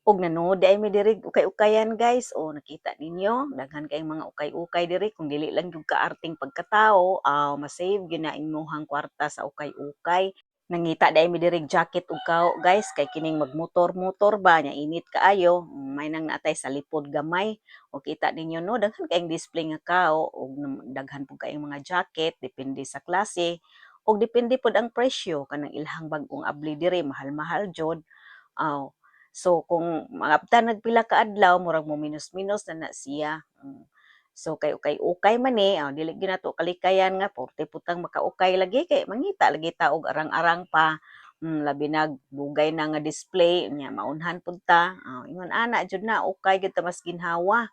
Og nanood ay mi diri ukay-ukayan guys. O nakita ninyo, daghan kayong mga ukay-ukay diri kung dili lang jud kaarting pagkatao, ma-save gyud na imuhang kwarta sa ukay-ukay. Nangita dai mi diri jacket ug kao guys kay kining magmotor-motor ba nya init kaayo, may nang naatay sa lipod gamay. O kita ninyo no, daghan kayong display nga kao ug daghan pud kayong mga jacket depende sa klase ug depende pud ang presyo kanang ilhang bag-ong abli diri mahal-mahal jud. Aw. So kung maabtan nagpila ka adlaw murag mo minus-minus na siya. So kay ukay man ni, dili gyud nato kalikayan nga porte putang makaukay lagi kay mangita lagi ta og arang-arang pa. Labi na dugay na nga display nya maunhan pud ta. Ingon ana jud na ukay gyud ta mas ginhawa.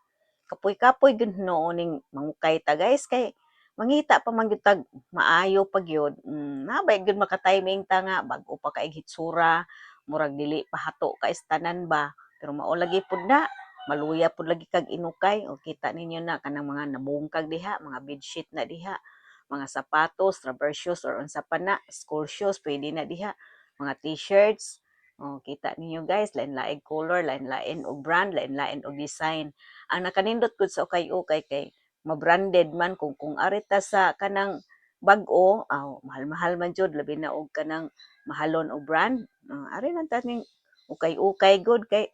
Kapoy-kapoy gyud nooning mangukay ta guys kay mangita pa man gyud tag maayo pa gyud. Nabay gyud maka-timing ta nga bag-o pa kay hitsura murag dili pahato ka istanan ba pero mao lagi pud na maluya pud lagi kag inukay o kita ninyo na kanang mga nabungkag diha mga bedsheet na diha mga sapatos rubber shoes or unsa pa na school shoes pwede na diha mga t-shirts o kita ninyo guys lain-lain color lain-lain og brand lain-lain og design ang nakanindot gud sa ukay-ukay kay ma-branded man kung arita sa kanang bag-o mahal-mahal man jud labi na og kanang mahalon og brand. Ari lang taning ukay-ukay good kay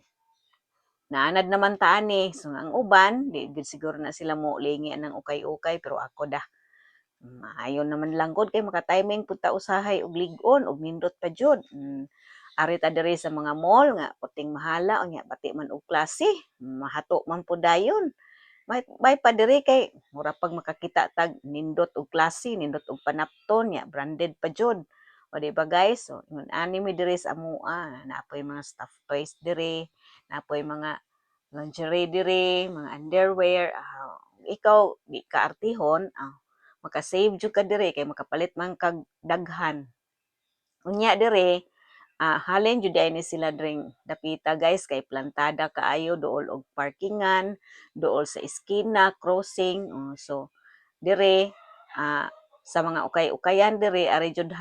naanad naman ta ani. So ang uban, di gud siguro na sila mo lingi ng ukay-ukay pero ako dah maayo naman lang gud kay maka-timing pud ta usahay og lig-on og nindot pa jud. Ari ta diri sa mga mall nga puting mahala unya bati man og klase, mahato man pud dayon. May pa diri kay mura pag makakita tag nindot og klase, nindot og panapton nya branded pa jud. O di ba guys? So, yun ani mi diri sa amoa, naapoy mga stuffed toys diri, naapoy mga lingerie diri, mga underwear. Ikaw di ka artihon, maka-save jud ka diri kay makapalit man kag daghan. Unya diri, halin jud ni sila dring dapita guys kay plantada kaayo duol og parkingan, duol sa eskina, crossing. So dire sa mga ukay-ukayan dire ari jud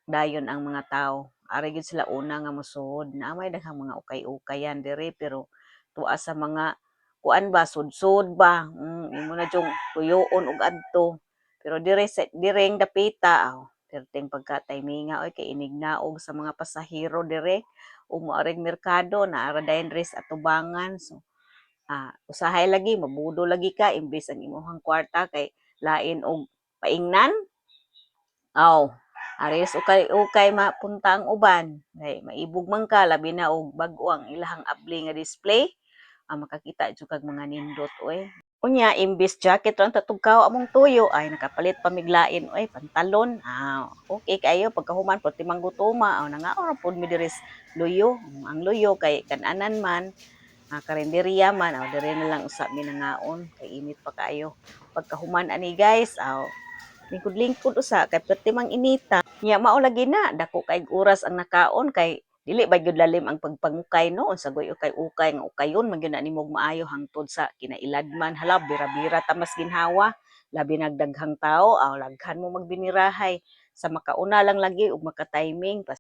dayon ang mga tao. Ari gid sila una nga mosuod. Naamay daghang mga ukay-ukayan dire pero tuwa sa mga kuan ba sudsod ba. Imo na jung tuyoon og adto. Pero dire sa direng dapita perting pagka-timinga oy kay inignaog sa mga pasahero dire ug moaring merkado naara dayon diri sa atubangan. So usahay lagi mabudo lagi ka imbes ang imong kwarta kay lain og paingnan. Ares ukay-ukay mapunta ang uban. Kay maibog man ka labi na og bag-o ang ilahang abli nga display. Makakita jud kag mga nindot oy. Unya imbes jacket lang tatugkaw among tuyo ay nakapalit pamiglain oy pantalon. Okay kayo pagkahuman pud timang gutoma nangaon ra pud mi diri luyo. Ang luyo kay kan-anan man karinderya man dire na lang usa mi nangaon kay init pa kayo. Pagkahuman ani guys lingkod-lingkod usa kay perti mang inita. Nya mao lagi na dako kay oras ang nakaon kay dili ba gyud lalim ang pagpangukay noon sa ukay-ukay nga ukayon man gyud na nimo maayo hangtod sa kinailadman hala bira-bira ta mas ginhawa labi nagdaghang tao laghan mo magbinirahay sa makauna lang lagi ug maka-timing